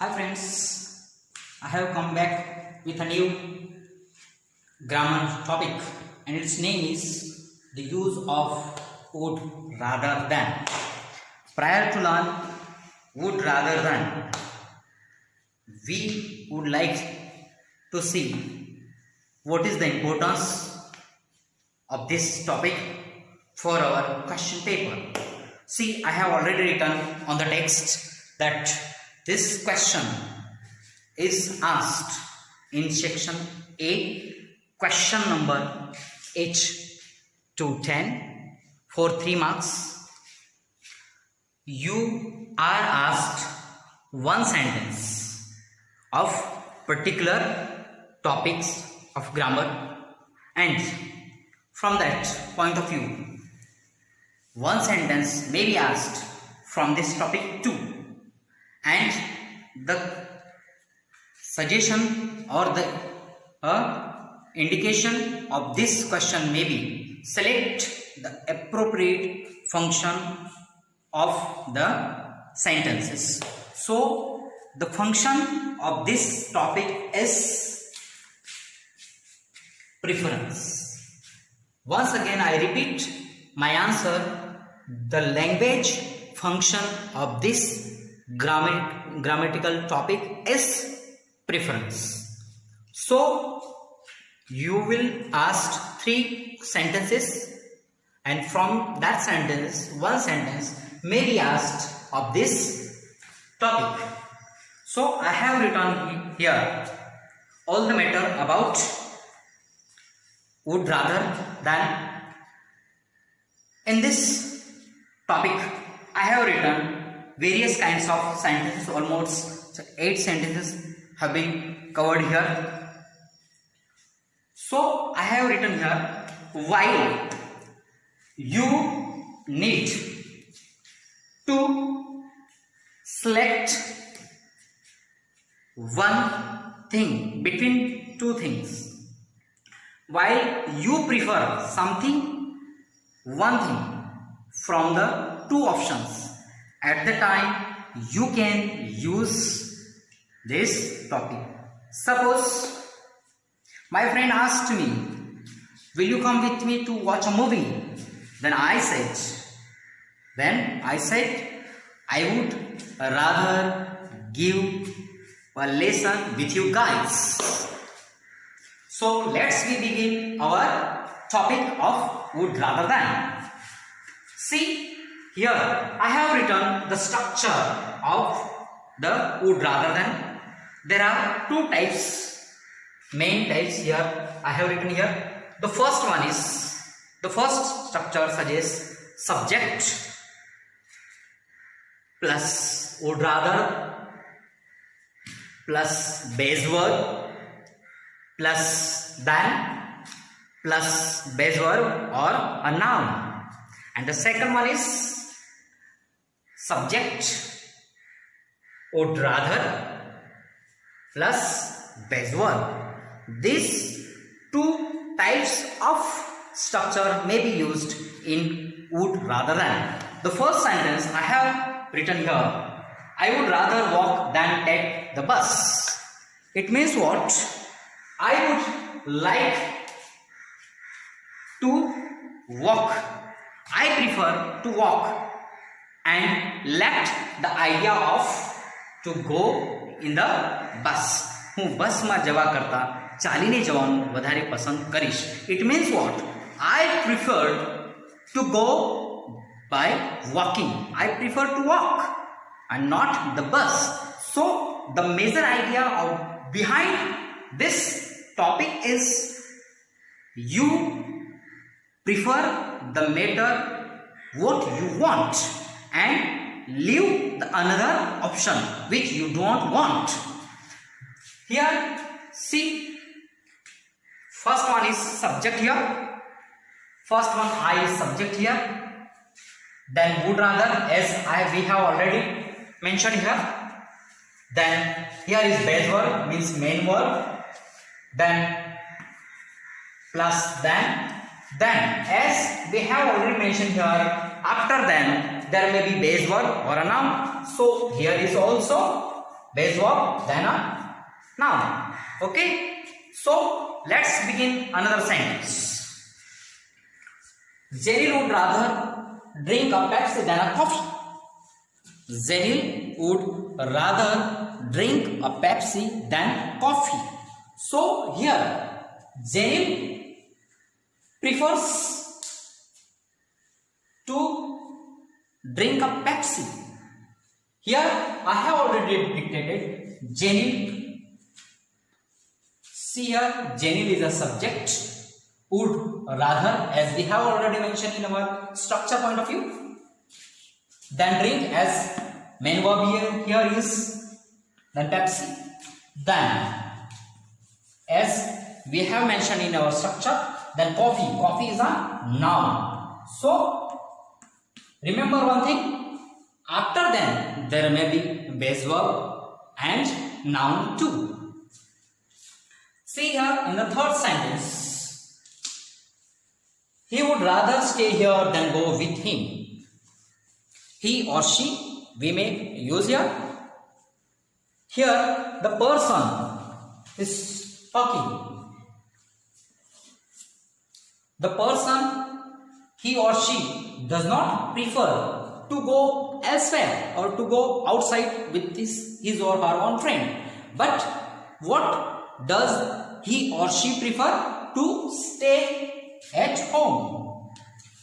Hi friends, I have come back with a new grammar topic and its name is the use of would rather than. Prior to learn would rather than, we would like to see what is the importance of this topic for our question paper. See, I have already written on the text that this question is asked in section A, question number 8 to 10 for 3 marks. You are asked one sentence of particular topics of grammar, and from that point of view, one sentence may be asked from this topic too, and the suggestion or the indication of this question may be select the appropriate function of the sentences. So the function of this topic is preference. Once again I repeat my answer. The language function of this grammatical topic is preference. So you will ask 3 sentences, and from that sentence one sentence may be asked of this topic. So I have written here all the matter about would rather than. In this topic I have written various kinds of sentences. Almost 8 sentences have been covered here. So I have written here, while you need to select one thing between 2 things, while you prefer something, one thing from the 2 options, at the time you can use this topic. Suppose my friend asked me, will you come with me to watch a movie? Then I said I would rather give a lesson with you guys. So let's begin our topic of would rather than. See, here I have written the structure of the would rather than. There are 2 types, main types here I have written here. The first one is, the first structure suggests subject plus would rather plus base verb plus than plus base verb or a noun. And the second one is subject would rather plus base verb. These 2 types of structure may be used in would rather than. The first sentence I have written here, I would rather walk than take the bus. It means what? I would like to walk. I prefer to walk and left the idea of to go in the bus. હું બસમાં જવા કરતા ચાલીને જવાનું વધારે પસંદ કરીશ. It means what? I prefer to go by walking. I prefer to walk and not the bus. So the major idea of behind this topic is you prefer the matter what you want and leave the another option which you don't want. Here see, first one is subject here, first one I is subject here, then would rather as we have already mentioned here, then here is base verb means main verb, then plus then as we have already mentioned here, after then there may be base verb or a noun. So here is also base verb than a noun. Okay. So let's begin another sentence. Zenil would rather drink a Pepsi than a coffee. Zenil would rather drink a Pepsi than coffee. So here Zenil prefers to drink a Pepsi. Here I have already dictated Zenil. See here, Zenil is a subject. Would rather, as we have already mentioned in our structure point of view. Then drink, as main verb here is then Pepsi. Then, as we have mentioned in our structure, then coffee. Coffee is a noun. So remember one thing. After then there may be base verb and noun too. See here in the third sentence. He would rather stay here than go with him. He or she, we may use here. Here the person is talking. The person, he or she, does not prefer to go elsewhere or to go outside with his or her own friend. But what does he or she prefer? To stay at home.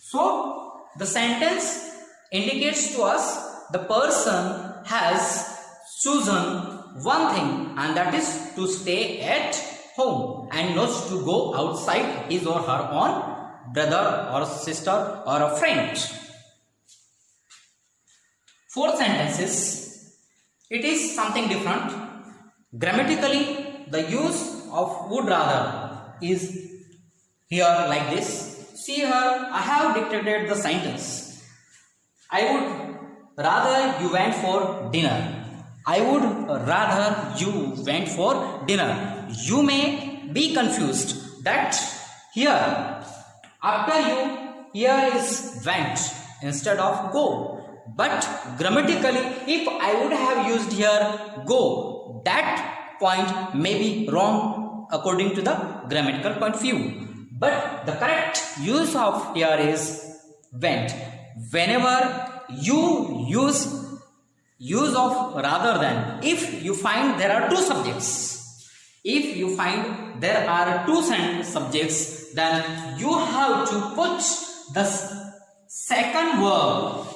So the sentence indicates to us the person has chosen one thing, and that is to stay at home and not to go outside his or her own brother or sister or a friend. Fourth sentence is, it is something different. Grammatically, the use of would rather is here like this. See here, I have dictated the sentence. I would rather you went for dinner. I would rather you went for dinner. You may be confused that here, after you, here is went instead of go. But grammatically, if I would have used here go, that point may be wrong according to the grammatical point of view. But the correct use of here is went. Whenever you use of rather than, if you find there are two subjects, if you find there are two subjects, then you have to put the second verb.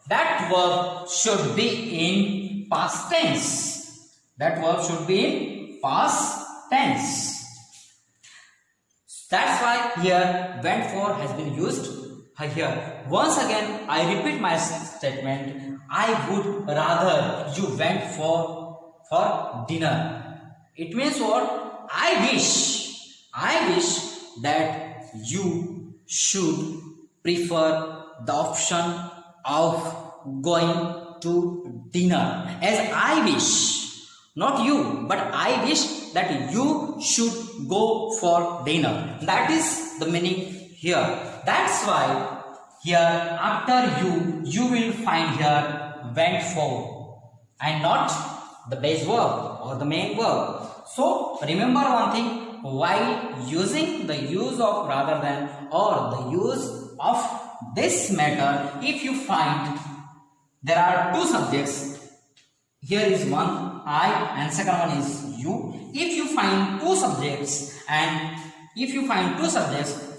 That verb should be in past tense. That verb should be in past tense. That's why here went for has been used here. Once again, I repeat my statement. I would rather you went for dinner. It means what? I wish that you should prefer the option of going to dinner. As I wish, not you, but I wish that you should go for dinner. That is the meaning here. That's why here after you will find here went for and not the base verb or the main verb. So remember one thing, while using the use of rather than or the use of this method, if you find there are two subjects, here is one I and second one is you. If you find two subjects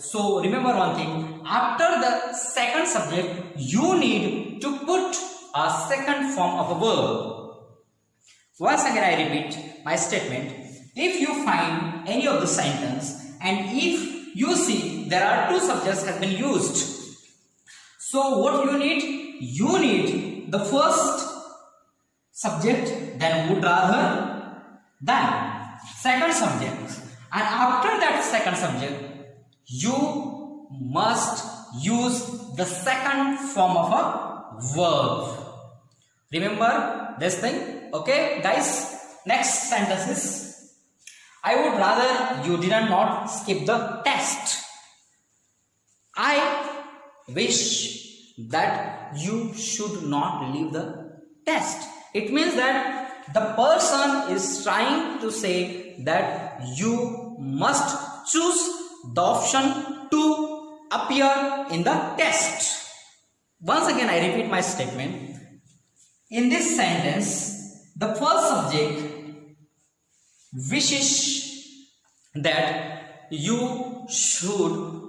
so remember one thing, after the second subject you need to put a second form of a verb. Once again I repeat my statement. If you find any of the sentence and if you see there are two subjects have been used, so what you need? You need the first subject, then would rather, then second subject, and after that second subject you must use the second form of a verb. Remember this thing, okay guys? Next sentence is, I would rather you did not skip the test. I wish that you should not leave the test. It means that the person is trying to say that you must choose the option to appear in the test. Once again, I repeat my statement. In this sentence, the first subject wishes that you should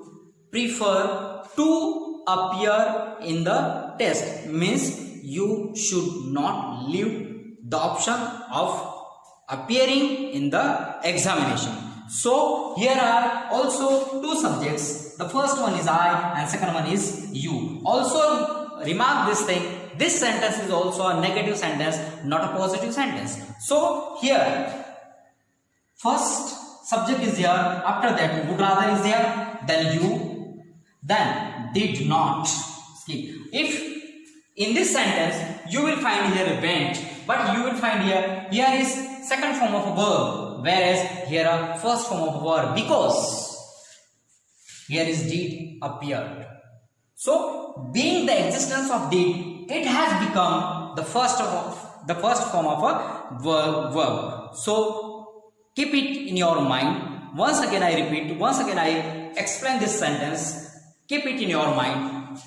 prefer to appear in the test, means you should not leave the option of appearing in the examination. So here are also two subjects. The first one is I and second one is you. Also remark this thing. This sentence is also a negative sentence, not a positive sentence. So here first subject is here, after that would rather is there, then you, then did not. See, if in this sentence you will find here went, but you will find here is second form of a verb, whereas here are first form of a verb, because here is did appeared. So being the existence of did, it has become the first form of a verb. So keep it in your mind. Once again I repeat, once again I explain this sentence. Keep it in your mind.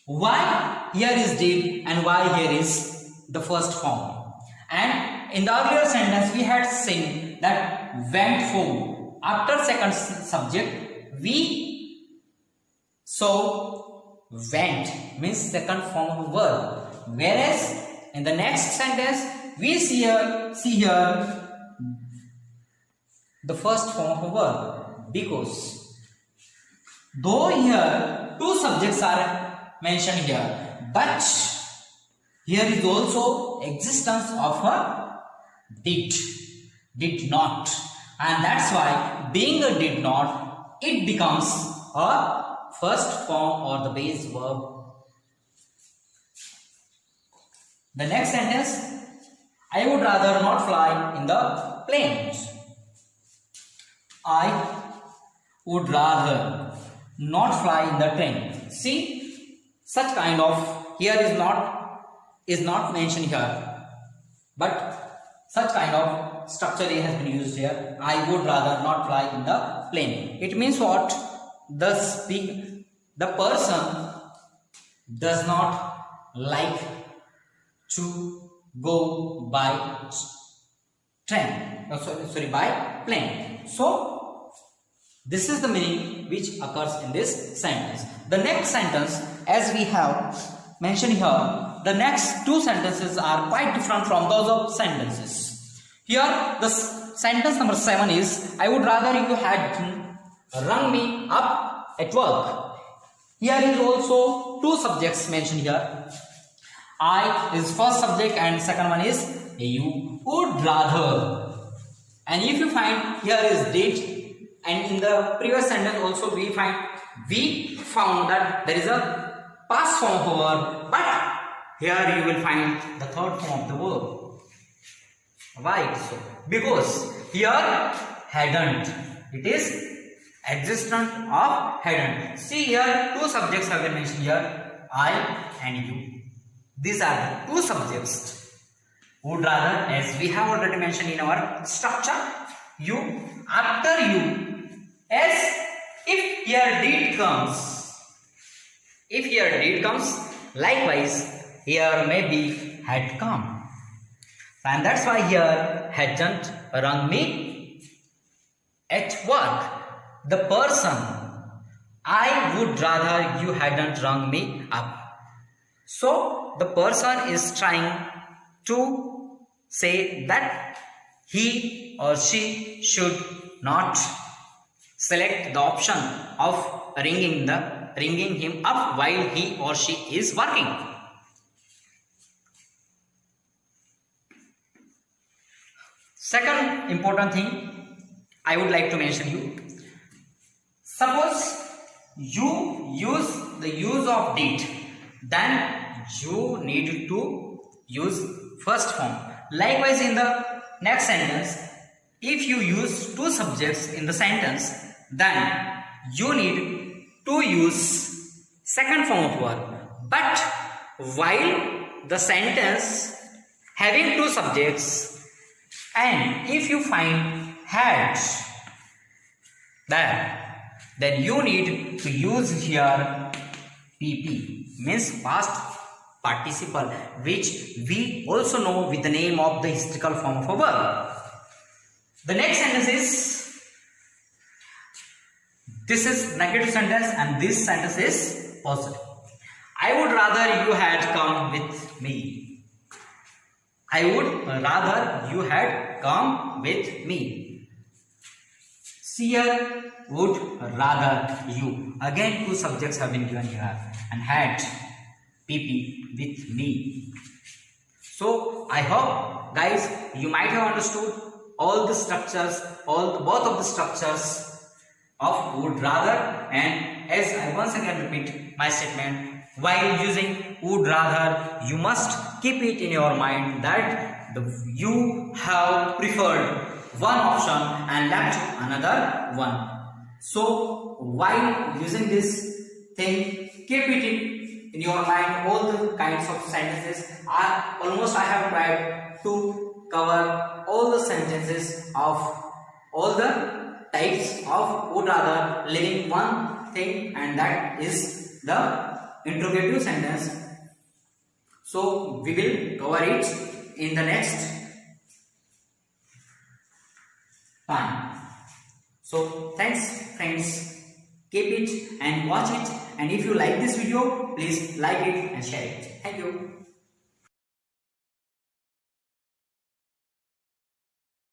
Why here is did and why here is the first form. And in the earlier sentence we had seen that went for. After second subject we saw went, means second form of verb. Whereas in the next sentence we see here the first form of a verb, because though here two subjects are mentioned here, but here is also existence of a did not, and that's why being a did not, it becomes a first form or the base verb. The next sentence, I would rather not fly in the planes. I would rather not fly in the train. See, such kind of here is not mentioned here, but such kind of structure has been used here. I would rather not fly in the plane. It means what? The person does not like to go by train. By plane. So this is the meaning which occurs in this sentence. The next sentence, as we have mentioned here, the next two sentences are quite different from those of sentences. Here the sentence number 7 is, I would rather you had rung me up at work. Here is also two subjects mentioned here. I is first subject and second one is you would rather. And if you find here is did, and in the previous sentence also we found that there is a past form of a verb, but here you will find the third form of the verb. Why so? Because here hadn't, it is existence of hadn't. See here two subjects have been mentioned here, I and you. These are the two subjects. Would rather, as we have already mentioned in our structure, you, after you, as if here did comes, likewise here maybe had come, and that's why here hadn't rung me at work. The person, I would rather you hadn't rung me up. So the person is trying to say that he or she should not select the option of ringing him up while he or she is working. Second important thing I would like to mention you. Suppose you use the use of did, then you need to use first form. Likewise in the next sentence, if you use two subjects in the sentence, then you need to use second form of verb. But while the sentence having two subjects, and if you find had there, then you need to use here PP, means past participle, which we also know with the name of the historical form of a verb. The next sentence is, this is negative sentence and this sentence is positive. I would rather you had come with me. I would rather you had come with me. Here, would rather you. Again, two subjects have been given here, and had PP with me. So I hope, guys, you might have understood all the structures, both of the structures of would rather. And as I once again repeat my statement, while using would rather, you must keep it in your mind that you have preferred one option and left another one. So while using this thing, keep it in your mind. All the kinds of sentences are almost, I have tried to cover all the sentences of all the types of would rather, leaving one thing, and that is the interrogative sentence. So we will cover it in the next time. So thanks friends, keep it and watch it, and if you like this video, please like it and share it. Thank you.